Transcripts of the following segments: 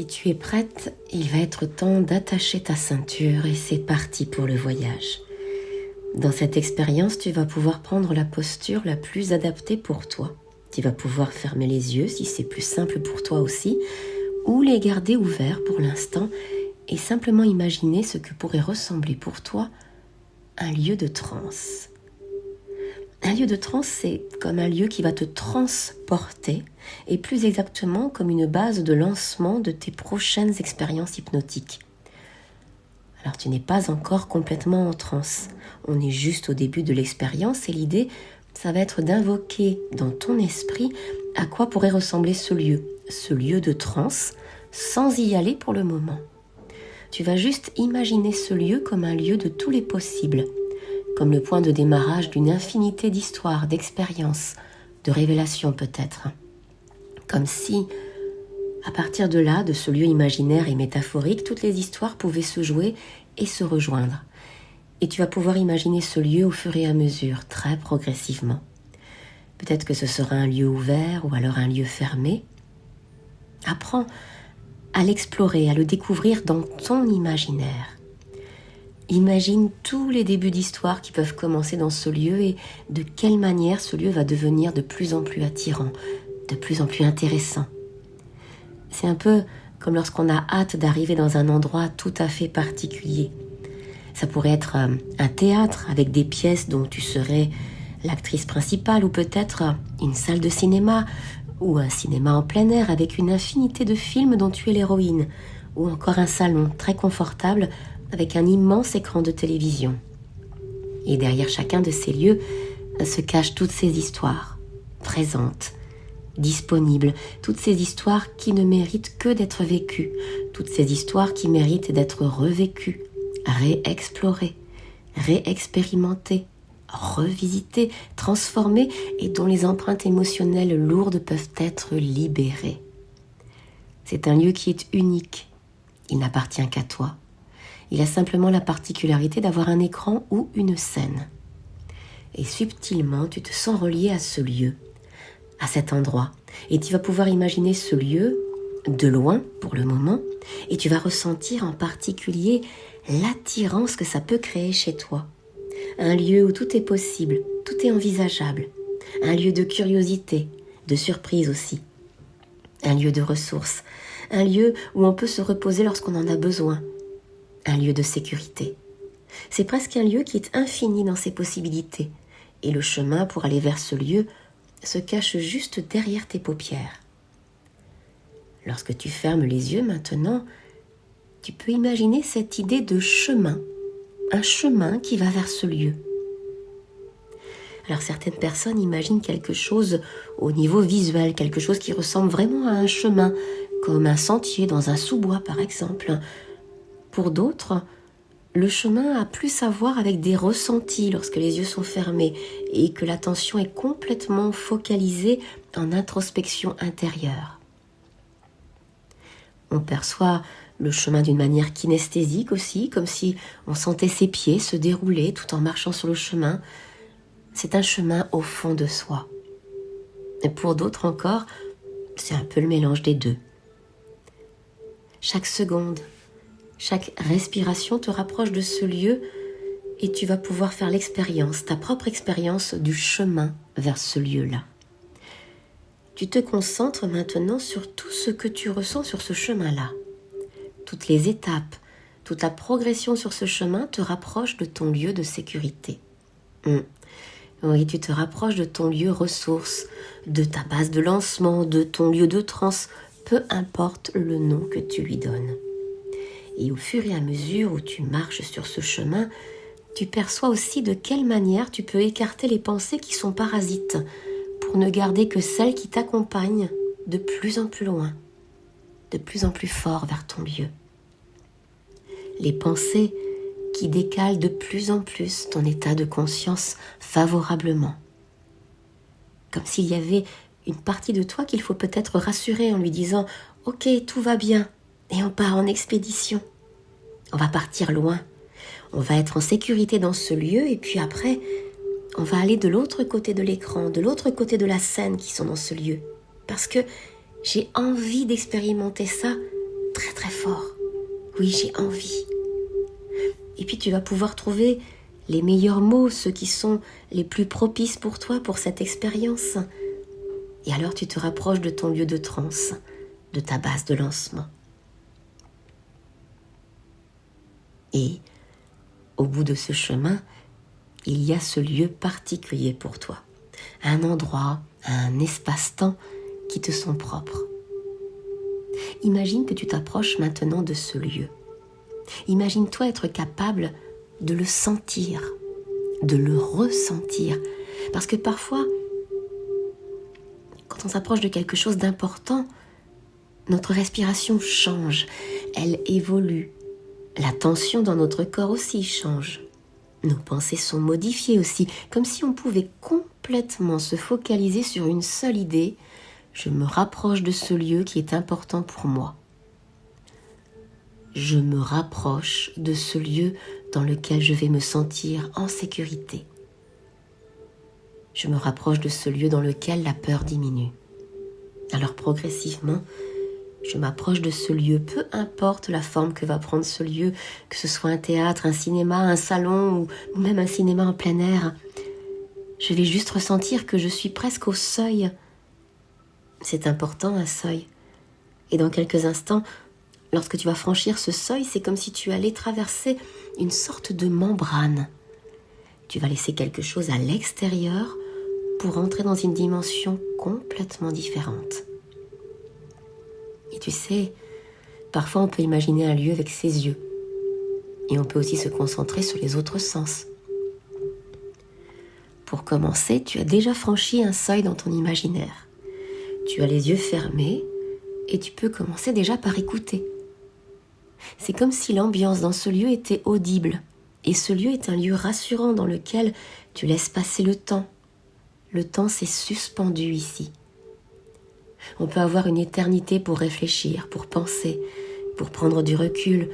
Si tu es prête, il va être temps d'attacher ta ceinture et c'est parti pour le voyage. Dans cette expérience, tu vas pouvoir prendre la posture la plus adaptée pour toi. Tu vas pouvoir fermer les yeux si c'est plus simple pour toi aussi, ou les garder ouverts pour l'instant et simplement imaginer ce que pourrait ressembler pour toi un lieu de transe. Un lieu de transe, c'est comme un lieu qui va te transporter et plus exactement comme une base de lancement de tes prochaines expériences hypnotiques. Alors tu n'es pas encore complètement en transe, on est juste au début de l'expérience et l'idée, ça va être d'invoquer dans ton esprit à quoi pourrait ressembler ce lieu de transe, sans y aller pour le moment. Tu vas juste imaginer ce lieu comme un lieu de tous les possibles, comme le point de démarrage d'une infinité d'histoires, d'expériences, de révélations peut-être. Comme si, à partir de là, de ce lieu imaginaire et métaphorique, toutes les histoires pouvaient se jouer et se rejoindre. Et tu vas pouvoir imaginer ce lieu au fur et à mesure, très progressivement. Peut-être que ce sera un lieu ouvert ou alors un lieu fermé. Apprends à l'explorer, à le découvrir dans ton imaginaire. Imagine tous les débuts d'histoire qui peuvent commencer dans ce lieu et de quelle manière ce lieu va devenir de plus en plus attirant, de plus en plus intéressant. C'est un peu comme lorsqu'on a hâte d'arriver dans un endroit tout à fait particulier. Ça pourrait être un théâtre avec des pièces dont tu serais l'actrice principale ou peut-être une salle de cinéma ou un cinéma en plein air avec une infinité de films dont tu es l'héroïne ou encore un salon très confortable avec un immense écran de télévision. Et derrière chacun de ces lieux se cachent toutes ces histoires, présentes, disponibles, toutes ces histoires qui ne méritent que d'être vécues, toutes ces histoires qui méritent d'être revécues, réexplorées, réexpérimentées, revisitées, transformées et dont les empreintes émotionnelles lourdes peuvent être libérées. C'est un lieu qui est unique, il n'appartient qu'à toi. Il a simplement la particularité d'avoir un écran ou une scène. Et subtilement, tu te sens relié à ce lieu, à cet endroit. Et tu vas pouvoir imaginer ce lieu de loin pour le moment. Et tu vas ressentir en particulier l'attirance que ça peut créer chez toi. Un lieu où tout est possible, tout est envisageable. Un lieu de curiosité, de surprise aussi. Un lieu de ressources. Un lieu où on peut se reposer lorsqu'on en a besoin. Un lieu de sécurité. C'est presque un lieu qui est infini dans ses possibilités. Et le chemin pour aller vers ce lieu se cache juste derrière tes paupières. Lorsque tu fermes les yeux maintenant, tu peux imaginer cette idée de chemin. Un chemin qui va vers ce lieu. Alors certaines personnes imaginent quelque chose au niveau visuel, quelque chose qui ressemble vraiment à un chemin, comme un sentier dans un sous-bois par exemple. Pour d'autres, le chemin a plus à voir avec des ressentis lorsque les yeux sont fermés et que l'attention est complètement focalisée en introspection intérieure. On perçoit le chemin d'une manière kinesthésique aussi, comme si on sentait ses pieds se dérouler tout en marchant sur le chemin. C'est un chemin au fond de soi. Et pour d'autres encore, c'est un peu le mélange des deux. Chaque seconde, chaque respiration te rapproche de ce lieu et tu vas pouvoir faire l'expérience, ta propre expérience du chemin vers ce lieu-là. Tu te concentres maintenant sur tout ce que tu ressens sur ce chemin-là. Toutes les étapes, toute la progression sur ce chemin te rapproche de ton lieu de sécurité. Oui, tu te rapproches de ton lieu ressource, de ta base de lancement, de ton lieu de transe, peu importe le nom que tu lui donnes. Et au fur et à mesure où tu marches sur ce chemin, tu perçois aussi de quelle manière tu peux écarter les pensées qui sont parasites pour ne garder que celles qui t'accompagnent de plus en plus loin, de plus en plus fort vers ton lieu. Les pensées qui décalent de plus en plus ton état de conscience favorablement. Comme s'il y avait une partie de toi qu'il faut peut-être rassurer en lui disant « Ok, tout va bien ». Et on part en expédition. On va partir loin. On va être en sécurité dans ce lieu et puis après, on va aller de l'autre côté de l'écran, de l'autre côté de la scène qui sont dans ce lieu. Parce que j'ai envie d'expérimenter ça très très fort. Oui, j'ai envie. Et puis tu vas pouvoir trouver les meilleurs mots, ceux qui sont les plus propices pour toi, pour cette expérience. Et alors tu te rapproches de ton lieu de transe, de ta base de lancement. Et au bout de ce chemin, il y a ce lieu particulier pour toi. Un endroit, un espace-temps qui te sont propres. Imagine que tu t'approches maintenant de ce lieu. Imagine-toi être capable de le sentir, de le ressentir. Parce que parfois, quand on s'approche de quelque chose d'important, notre respiration change, elle évolue. La tension dans notre corps aussi change. Nos pensées sont modifiées aussi, comme si on pouvait complètement se focaliser sur une seule idée. Je me rapproche de ce lieu qui est important pour moi. Je me rapproche de ce lieu dans lequel je vais me sentir en sécurité. Je me rapproche de ce lieu dans lequel la peur diminue. Alors progressivement, je m'approche de ce lieu, peu importe la forme que va prendre ce lieu, que ce soit un théâtre, un cinéma, un salon ou même un cinéma en plein air. Je vais juste ressentir que je suis presque au seuil. C'est important, un seuil. Et dans quelques instants, lorsque tu vas franchir ce seuil, c'est comme si tu allais traverser une sorte de membrane. Tu vas laisser quelque chose à l'extérieur pour entrer dans une dimension complètement différente. Et tu sais, parfois on peut imaginer un lieu avec ses yeux. Et on peut aussi se concentrer sur les autres sens. Pour commencer, tu as déjà franchi un seuil dans ton imaginaire. Tu as les yeux fermés et tu peux commencer déjà par écouter. C'est comme si l'ambiance dans ce lieu était audible. Et ce lieu est un lieu rassurant dans lequel tu laisses passer le temps. Le temps s'est suspendu ici. On peut avoir une éternité pour réfléchir, pour penser, pour prendre du recul,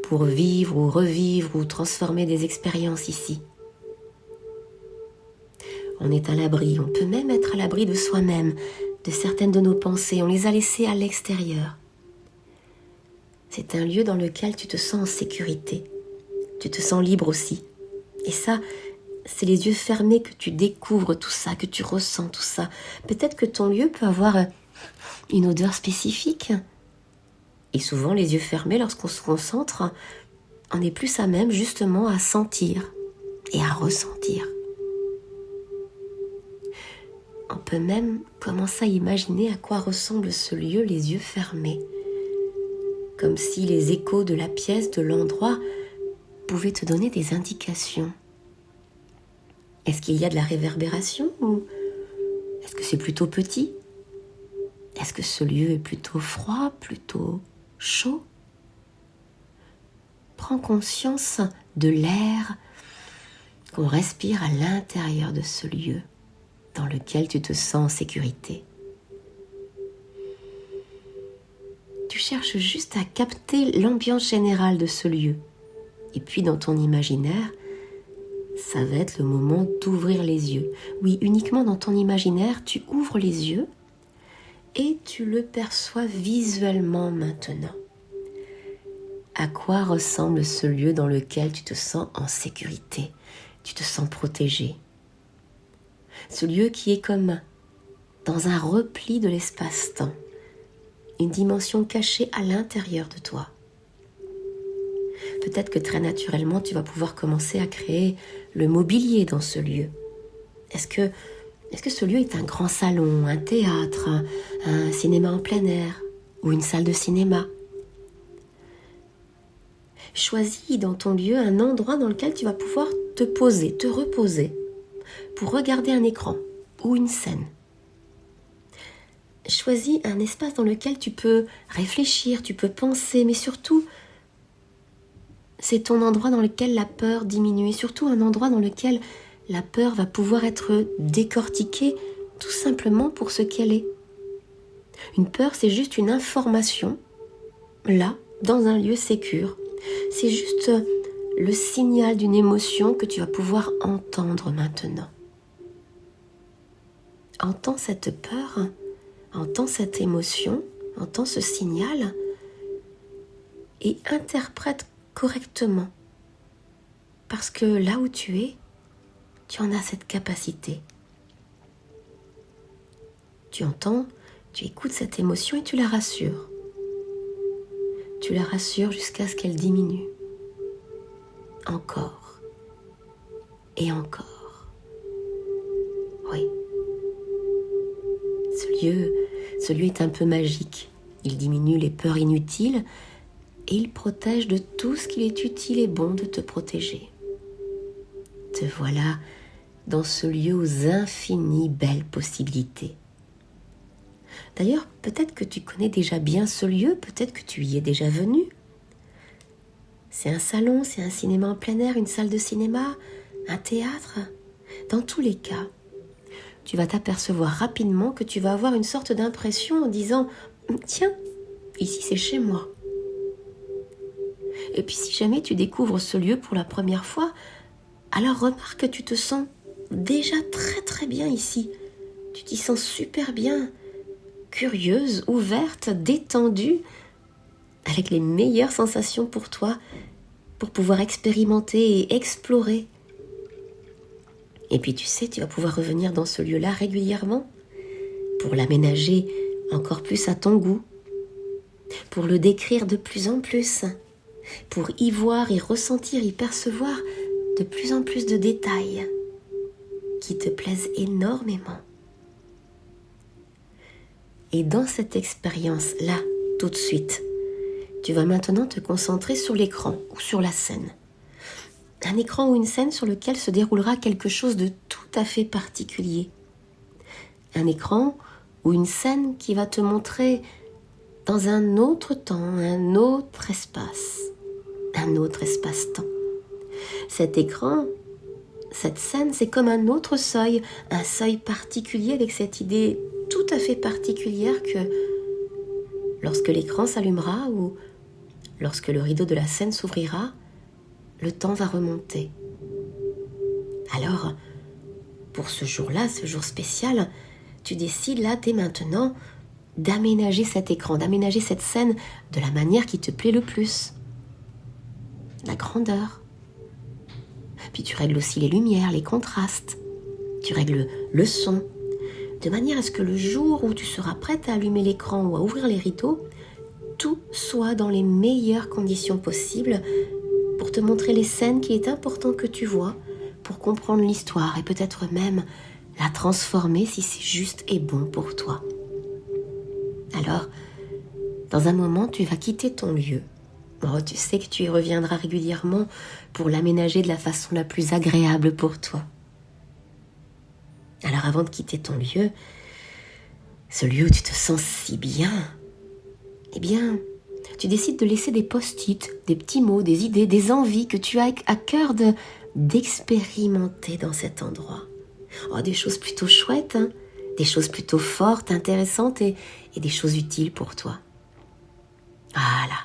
pour vivre ou revivre ou transformer des expériences ici. On est à l'abri, on peut même être à l'abri de soi-même, de certaines de nos pensées, on les a laissées à l'extérieur. C'est un lieu dans lequel tu te sens en sécurité, tu te sens libre aussi. Et ça, c'est les yeux fermés que tu découvres tout ça, que tu ressens tout ça. Peut-être que ton lieu peut avoir une odeur spécifique. Et souvent, les yeux fermés, lorsqu'on se concentre, on est plus à même justement à sentir et à ressentir. On peut même commencer à imaginer à quoi ressemble ce lieu les yeux fermés. Comme si les échos de la pièce, de l'endroit, pouvaient te donner des indications. Est-ce qu'il y a de la réverbération ou est-ce que c'est plutôt petit? Est-ce que ce lieu est plutôt froid, plutôt chaud? Prends conscience de l'air qu'on respire à l'intérieur de ce lieu dans lequel tu te sens en sécurité. Tu cherches juste à capter l'ambiance générale de ce lieu. Et puis dans ton imaginaire, ça va être le moment d'ouvrir les yeux. Oui, uniquement dans ton imaginaire, tu ouvres les yeux et tu le perçois visuellement maintenant. À quoi ressemble ce lieu dans lequel tu te sens en sécurité, tu te sens protégé? Ce lieu qui est comme dans un repli de l'espace-temps, une dimension cachée à l'intérieur de toi. Peut-être que très naturellement, tu vas pouvoir commencer à créer le mobilier dans ce lieu. Est-ce que ce lieu est un grand salon, un théâtre, un cinéma en plein air ou une salle de cinéma? Choisis dans ton lieu un endroit dans lequel tu vas pouvoir te poser, te reposer pour regarder un écran ou une scène. Choisis un espace dans lequel tu peux réfléchir, tu peux penser, mais surtout, c'est ton endroit dans lequel la peur diminue et surtout un endroit dans lequel la peur va pouvoir être décortiquée tout simplement pour ce qu'elle est. Une peur, c'est juste une information, là, dans un lieu sécure. C'est juste le signal d'une émotion que tu vas pouvoir entendre maintenant. Entends cette peur, entends cette émotion, entends ce signal et interprète correctement. Parce que là où tu es, tu en as cette capacité. Tu entends, tu écoutes cette émotion et tu la rassures. Tu la rassures jusqu'à ce qu'elle diminue. Encore. Et encore. Oui. Ce lieu est un peu magique. Il diminue les peurs inutiles et il protège de tout ce qu'il est utile et bon de te protéger. Te voilà dans ce lieu aux infinies belles possibilités. D'ailleurs, peut-être que tu connais déjà bien ce lieu, peut-être que tu y es déjà venu. C'est un salon, c'est un cinéma en plein air, une salle de cinéma, un théâtre. Dans tous les cas, tu vas t'apercevoir rapidement que tu vas avoir une sorte d'impression en disant « Tiens, ici c'est chez moi ». Et puis si jamais tu découvres ce lieu pour la première fois, alors remarque que tu te sens déjà très très bien ici. Tu t'y sens super bien, curieuse, ouverte, détendue, avec les meilleures sensations pour toi, pour pouvoir expérimenter et explorer. Et puis tu sais, tu vas pouvoir revenir dans ce lieu-là régulièrement pour l'aménager encore plus à ton goût, pour le décrire de plus en plus, pour y voir, y ressentir, y percevoir de plus en plus de détails qui te plaisent énormément. Et dans cette expérience-là, tout de suite, tu vas maintenant te concentrer sur l'écran ou sur la scène. Un écran ou une scène sur lequel se déroulera quelque chose de tout à fait particulier. Un écran ou une scène qui va te montrer dans un autre temps, un autre espace-temps. Cet écran, cette scène, c'est comme un autre seuil, un seuil particulier avec cette idée tout à fait particulière que lorsque l'écran s'allumera ou lorsque le rideau de la scène s'ouvrira, le temps va remonter. Alors, pour ce jour-là, ce jour spécial, tu décides là, dès maintenant, d'aménager cet écran, d'aménager cette scène de la manière qui te plaît le plus. La grandeur. Puis tu règles aussi les lumières, les contrastes. Tu règles le son, de manière à ce que le jour où tu seras prête à allumer l'écran ou à ouvrir les rideaux, tout soit dans les meilleures conditions possibles pour te montrer les scènes qu'il est important que tu vois, pour comprendre l'histoire et peut-être même la transformer si c'est juste et bon pour toi. Alors, dans un moment, tu vas quitter ton lieu. Oh, tu sais que tu y reviendras régulièrement pour l'aménager de la façon la plus agréable pour toi. Alors avant de quitter ton lieu, ce lieu où tu te sens si bien, eh bien, tu décides de laisser des post-it, des petits mots, des idées, des envies que tu as à cœur d'expérimenter dans cet endroit. Oh, des choses plutôt chouettes, hein, des choses plutôt fortes, intéressantes et des choses utiles pour toi. Voilà,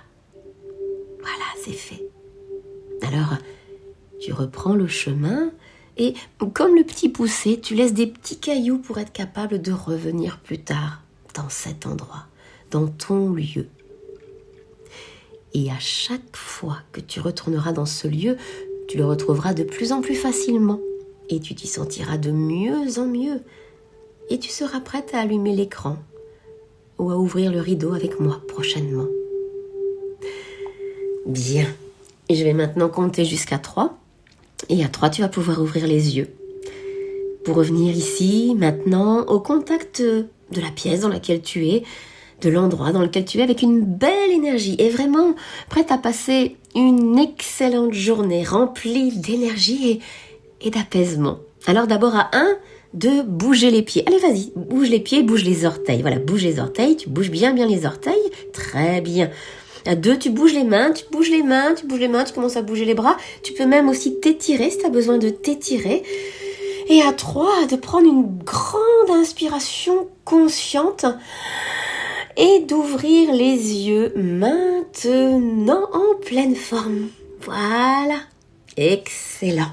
c'est fait. Alors, tu reprends le chemin et comme le petit poussé, tu laisses des petits cailloux pour être capable de revenir plus tard dans cet endroit, dans ton lieu. Et à chaque fois que tu retourneras dans ce lieu, tu le retrouveras de plus en plus facilement et tu t'y sentiras de mieux en mieux. Et tu seras prête à allumer l'écran ou à ouvrir le rideau avec moi prochainement. Bien, je vais maintenant compter jusqu'à 3. Et à 3, tu vas pouvoir ouvrir les yeux. Pour revenir ici, maintenant, au contact de la pièce dans laquelle tu es, de l'endroit dans lequel tu es, avec une belle énergie et vraiment prête à passer une excellente journée remplie d'énergie et d'apaisement. Alors d'abord à 1, de bouger les pieds. Allez, vas-y, bouge les pieds, bouge les orteils. Voilà, bouge les orteils, tu bouges bien les orteils. Très bien. À 2, tu bouges les mains, tu commences à bouger les bras. Tu peux même aussi t'étirer si tu as besoin de t'étirer. Et à 3, de prendre une grande inspiration consciente et d'ouvrir les yeux maintenant en pleine forme. Voilà, excellent.